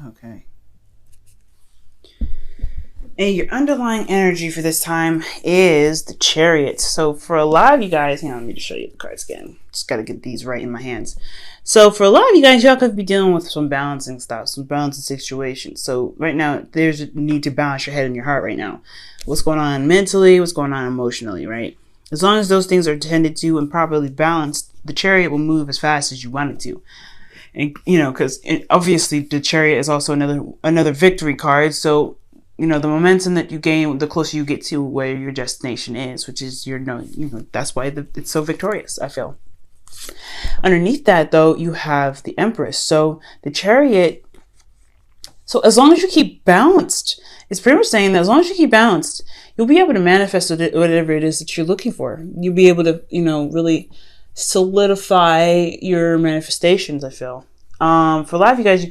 Okay. And your underlying energy for this time is the Chariot. So for a lot of you guys, let me just show you the cards again. Just got to get these right in my hands. So for a lot of you guys, y'all could be dealing with some balancing stuff, some balancing situations. So right now, there's a need to balance your head and your heart right now. What's going on mentally, what's going on emotionally, right? As long as those things are tended to and properly balanced, the Chariot will move as fast as you want it to. And, because obviously the Chariot is also another victory card. So, the momentum that you gain, the closer you get to where your destination is, which is that's why it's so victorious, I feel. Underneath that, though, you have the Empress. So the Chariot, so as long as you keep balanced, it's pretty much saying that as long as you keep balanced, you'll be able to manifest whatever it is that you're looking for. You'll be able to, really solidify your manifestations, I feel. For a lot of you guys, you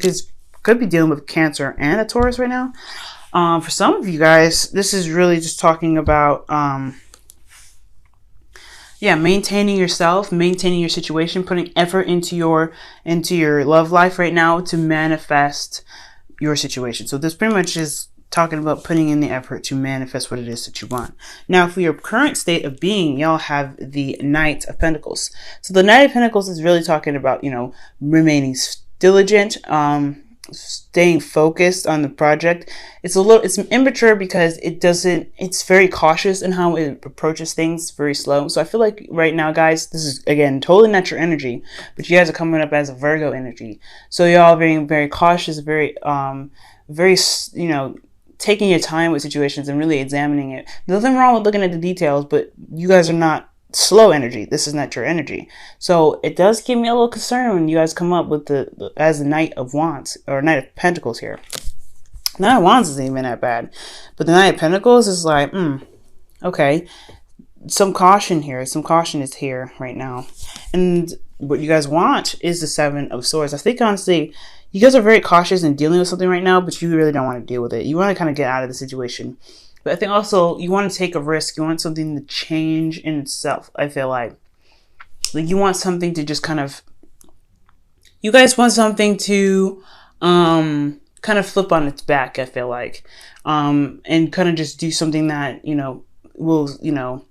could be dealing with Cancer and a Taurus right now. For some of you guys, this is really just talking about, maintaining yourself, maintaining your situation, putting effort into your love life right now to manifest your situation. So this pretty much is talking about putting in the effort to manifest what it is that you want. Now, for your current state of being, y'all have the Knight of Pentacles. So the Knight of Pentacles is really talking about, remaining diligent, staying focused on the project. It's immature because it's very cautious in how it approaches things, very slow. So I feel like right now, guys, this is again totally not your energy, but you guys are coming up as a Virgo energy. So y'all are being very cautious, very taking your time with situations and really examining it. Nothing wrong with looking at the details, but you guys are not slow energy. This is not your energy. So it does give me a little concern when you guys come up with as the Knight of Wands or Knight of Pentacles here. Knight of Wands isn't even that bad, but the Knight of Pentacles is like, okay, some caution here. Some caution is here right now. And what you guys want is the Seven of Swords. I think honestly, you guys are very cautious in dealing with something right now, but you really don't want to deal with it. You want to kind of get out of the situation. But I think also you want to take a risk. You want something to change in itself. I feel like you want something to just you guys want something to kind of flip on its back, I feel like, and kind of just do something that, will,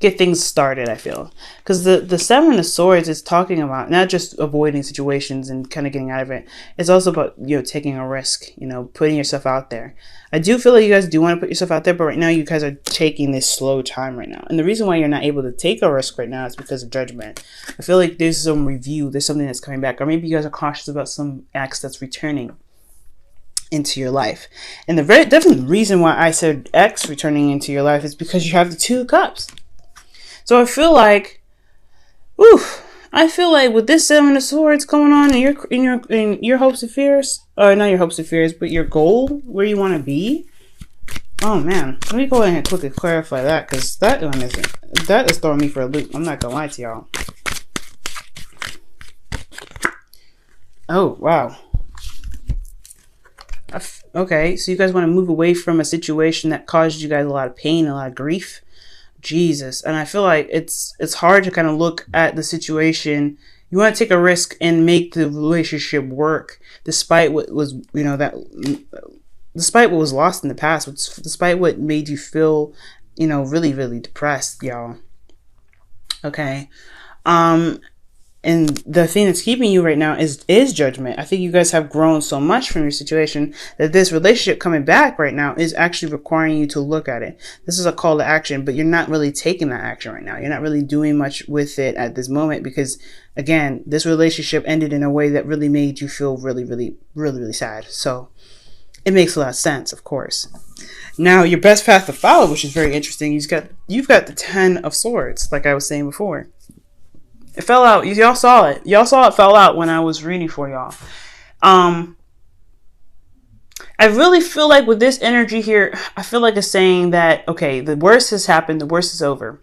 get things started, I feel. Because the Seven of Swords is talking about not just avoiding situations and kind of getting out of it. It's also about, taking a risk, putting yourself out there. I do feel like you guys do want to put yourself out there, but right now you guys are taking this slow time right now. And the reason why you're not able to take a risk right now is because of Judgment. I feel like there's some review, there's something that's coming back, or maybe you guys are cautious about some acts that's returning into your life. And the very definite reason why I said X returning into your life is because you have the Two of Cups. So I feel like, with this Seven of Swords going on in your hopes and fears, or not your hopes and fears, but your goal, where you want to be. Oh man, let me go ahead and quickly clarify that, because that is throwing me for a loop. I'm not gonna lie to y'all. Oh wow. Okay, so you guys want to move away from a situation that caused you guys a lot of pain, a lot of grief. Jesus. And I feel like it's hard to kind of look at the situation. You want to take a risk and make the relationship work despite what was, despite what was lost in the past, despite what made you feel, really, really depressed, y'all. Okay. And the thing that's keeping you right now is Judgment. I think you guys have grown so much from your situation that this relationship coming back right now is actually requiring you to look at it. This is a call to action, but you're not really taking that action right now. You're not really doing much with it at this moment because, again, this relationship ended in a way that really made you feel really, really, really, really sad. So it makes a lot of sense, of course. Now, your best path to follow, which is very interesting, you've got the Ten of Swords, like I was saying before. It fell out. Y'all saw it. Y'all saw it fell out when I was reading for y'all. I really feel like with this energy here, I feel like it's saying that, okay, the worst has happened. The worst is over.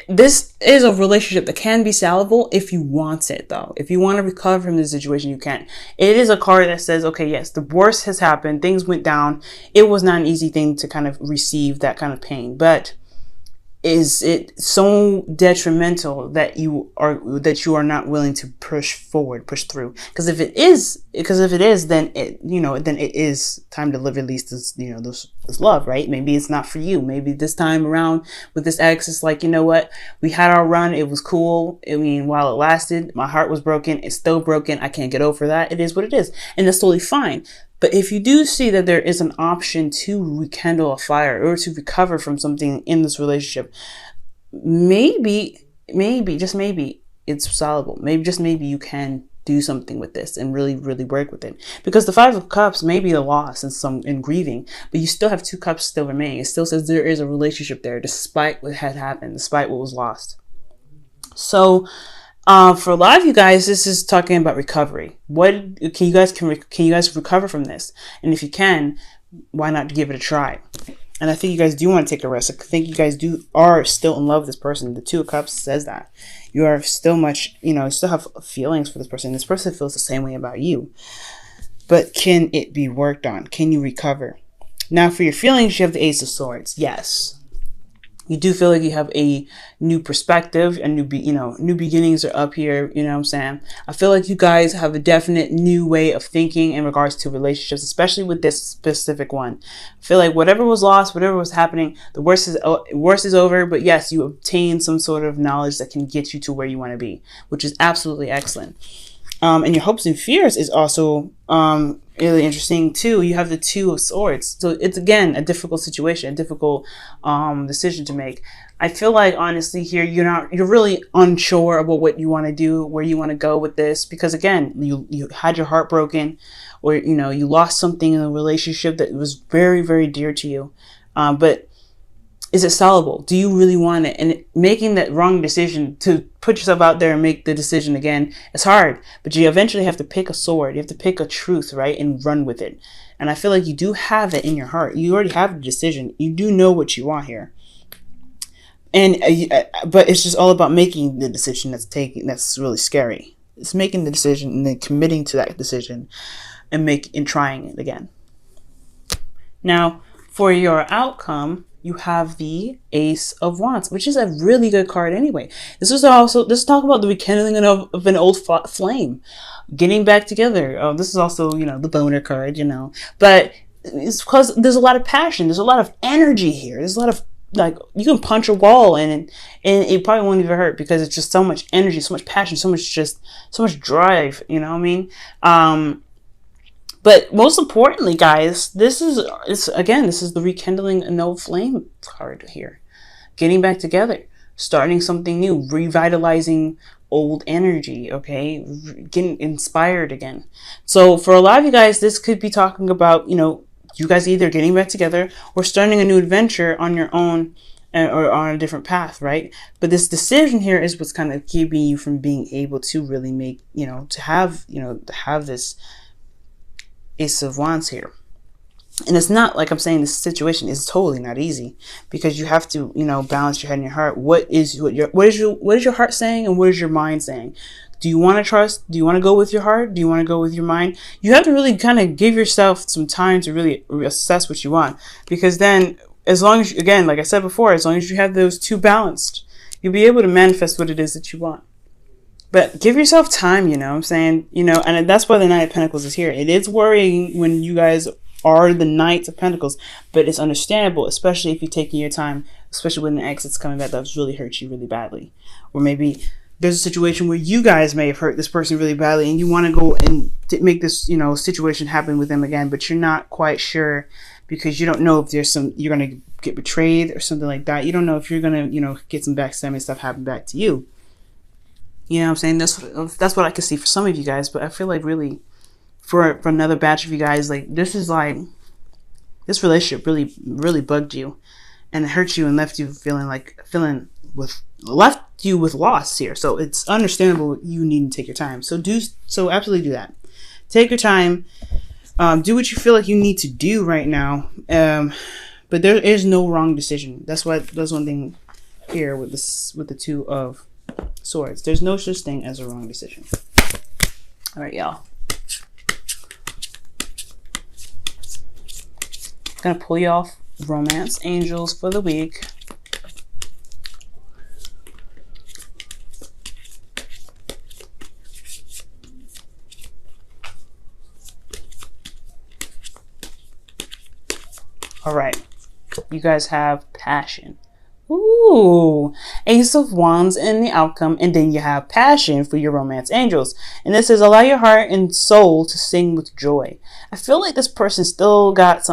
This is a relationship that can be salvable if you want it, though. If you want to recover from this situation, you can. It is a card that says, okay, yes, the worst has happened. Things went down. It was not an easy thing to kind of receive that kind of pain. But is it so detrimental that you are not willing to push forward, push through? Because if it is, then it is time to release this, this love, right? Maybe it's not for you. Maybe this time around with this ex, it's like, you know what? We had our run. It was cool. I mean, while it lasted, my heart was broken. It's still broken. I can't get over that. It is what it is. And that's totally fine. But if you do see that there is an option to rekindle a fire or to recover from something in this relationship, maybe, just maybe it's solvable. Maybe, just maybe you can do something with this and really, really work with it. Because the Five of Cups may be a loss in grieving, but you still have 2 cups still remaining. It still says there is a relationship there despite what had happened, despite what was lost. So, for a lot of you guys, this is talking about recovery. What can you guys recover from this? And if you can, why not give it a try? And I think you guys do want to take a risk. I think you guys are still in love with this person. The 2 of Cups says that you are still still have feelings for this person. This person feels the same way about you. But can it be worked on? Can you recover? Now, for your feelings, you have the Ace of Swords. Yes. You do feel like you have a new perspective and new beginnings are up here. You know what I'm saying? I feel like you guys have a definite new way of thinking in regards to relationships, especially with this specific one. I feel like whatever was lost, whatever was happening, the worst is over. But yes, you obtain some sort of knowledge that can get you to where you want to be, which is absolutely excellent. And your hopes and fears is also really interesting too. You have the 2 of Swords, so it's again a difficult situation, a difficult decision to make. I feel like honestly here you're really unsure about what you want to do, where you want to go with this, because again you had your heart broken, or you lost something in a relationship that was very, very dear to you, but is it solvable? Do you really want it? And making that wrong decision to put yourself out there and make the decision again, it's hard. But you eventually have to pick a sword. You have to pick a truth, right? And run with it. And I feel like you do have it in your heart. You already have the decision. You do know what you want here. And but it's just all about making the decision that's really scary. It's making the decision and then committing to that decision and trying it again. Now, for your outcome, you have the Ace of Wands, which is a really good card anyway. This is talk about the rekindling of an old flame, getting back together. This is also, the boner card, but it's because there's a lot of passion. There's a lot of energy here. There's a lot of, you can punch a wall and it probably won't even hurt, because it's just so much energy, so much passion, so much drive, you know what I mean? But most importantly, guys, this is the rekindling an old flame card here. Getting back together, starting something new, revitalizing old energy, okay? Getting inspired again. So for a lot of you guys, this could be talking about, you guys either getting back together or starting a new adventure on your own or on a different path, right? But this decision here is what's kind of keeping you from being able to really make, to have this Ace of Wands here. And it's not like I'm saying this situation is totally not easy, because you have to, balance your head and your heart. What is your heart saying and what is your mind saying? Do you want to trust? Do you want to go with your heart? Do you want to go with your mind? You have to really kind of give yourself some time to really assess what you want, because then, as long as, again, like I said before, as long as you have those 2 balanced, you'll be able to manifest what it is that you want. But give yourself time, what I'm saying, and that's why the Knight of Pentacles is here. It is worrying when you guys are the Knights of Pentacles, but it's understandable, especially if you're taking your time, especially when the exit's coming back that's really hurt you really badly. Or maybe there's a situation where you guys may have hurt this person really badly and you want to go and make this, situation happen with them again, but you're not quite sure, because you don't know if you're going to get betrayed or something like that. You don't know if you're going to, get some backstabbing stuff happen back to you. You know what I'm saying? That's what I can see for some of you guys, but I feel like really for another batch of you guys, this relationship really, really bugged you and it hurt you and left you with loss here. So it's understandable you need to take your time. So absolutely do that. Take your time. Do what you feel like you need to do right now. But there is no wrong decision. That's one thing here with the 2 of Swords. There's no such thing as a wrong decision. All right, y'all. Gonna pull you off Romance Angels for the week. All right. You guys have passion. Ooh, Ace of Wands in the outcome, and then you have passion for your romance angels. And this says, allow your heart and soul to sing with joy. I feel like this person still got it's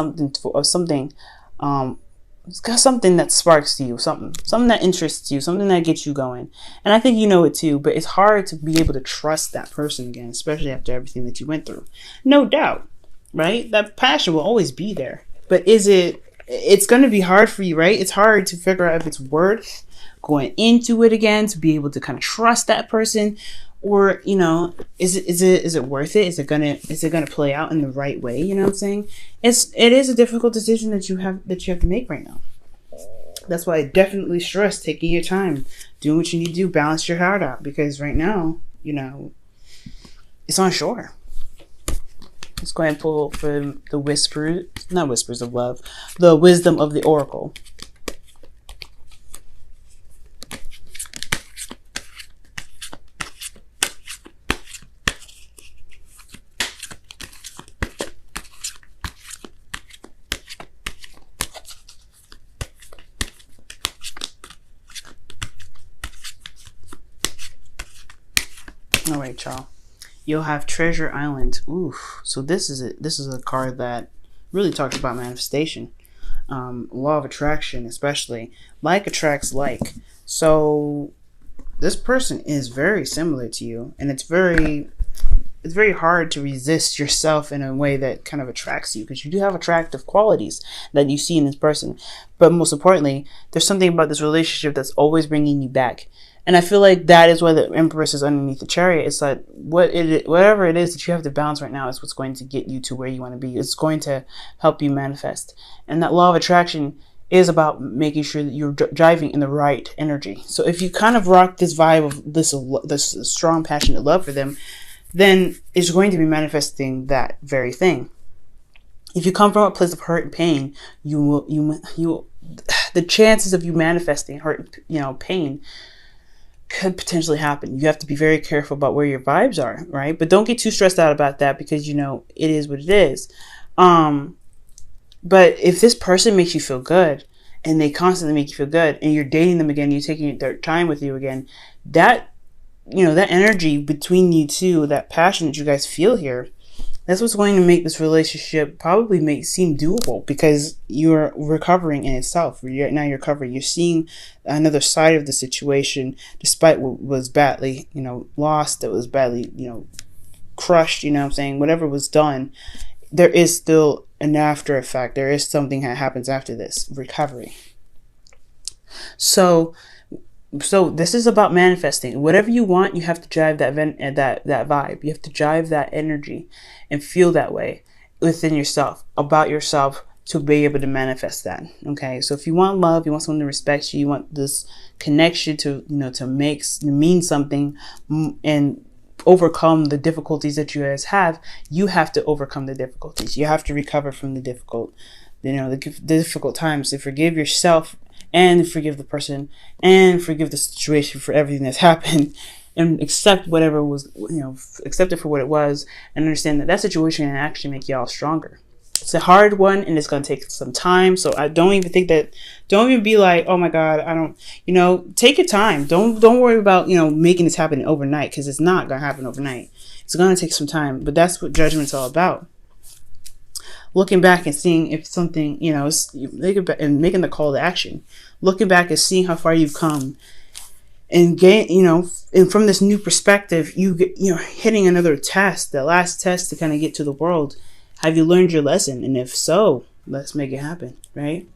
got something that sparks you, something that interests you, something that gets you going. And I think you know it too, but it's hard to be able to trust that person again, especially after everything that you went through. No doubt, right? That passion will always be there. But it's going to be hard for you, right? It's hard to figure out if it's worth going into it again, to be able to kind of trust that person, or, you know, is it worth it? Is it gonna play out in the right way? You know what I'm saying? It is a difficult decision that you have to make right now. That's why I definitely stress taking your time, doing what you need to do, balance your heart out, because right now, you know, it's unsure. Let's go ahead and pull for the not whispers of love, the wisdom of the oracle. All right, y'all. You'll have Treasure Island. Ooh, so this is a card that really talks about manifestation, law of attraction, especially. Like attracts like. So this person is very similar to you, and it's very hard to resist yourself in a way that kind of attracts you, because you do have attractive qualities that you see in this person. But most importantly, there's something about this relationship that's always bringing you back. And I feel like that is why the Empress is underneath the Chariot. It's like whatever it is that you have to balance right now is what's going to get you to where you want to be. It's going to help you manifest. And that law of attraction is about making sure that you're driving in the right energy. So if you kind of rock this vibe of this strong, passionate love for them, then it's going to be manifesting that very thing. If you come from a place of hurt and pain, the chances of you manifesting hurt, pain, could potentially happen. You have to be very careful about where your vibes are, right? But don't get too stressed out about that, because it is what it is. But if this person makes you feel good, and they constantly make you feel good, and you're dating them again, you're taking their time with you again, that energy between you two, that passion that you guys feel here, that's what's going to make this relationship probably seem doable, because you're recovering in itself. You're recovering. You're seeing another side of the situation, despite what was badly, lost, that was badly, crushed, what I'm saying? Whatever was done, there is still an after effect. There is something that happens after this recovery. So this is about manifesting. Whatever you want, you have to drive that vibe. You have to drive that energy and feel that way within yourself, about yourself, to be able to manifest that. Okay. So if you want love, you want someone to respect you, you want this connection to mean something and overcome the difficulties that you guys have, you have to overcome the difficulties. You have to recover from the difficult times, to forgive yourself and forgive the person and forgive the situation for everything that's happened, and accept whatever was, accept it for what it was, and understand that situation can actually make y'all stronger. It's a hard one, and it's going to take some time. So I don't even be like, oh my God, I don't, take your time. Don't worry about, making this happen overnight, because it's not going to happen overnight. It's going to take some time, but that's what judgment's all about. Looking back and seeing if something, and making the call to action. Looking back and seeing how far you've come, and and from this new perspective, you're hitting another test, the last test to kind of get to the world. Have you learned your lesson? And if so, let's make it happen, right?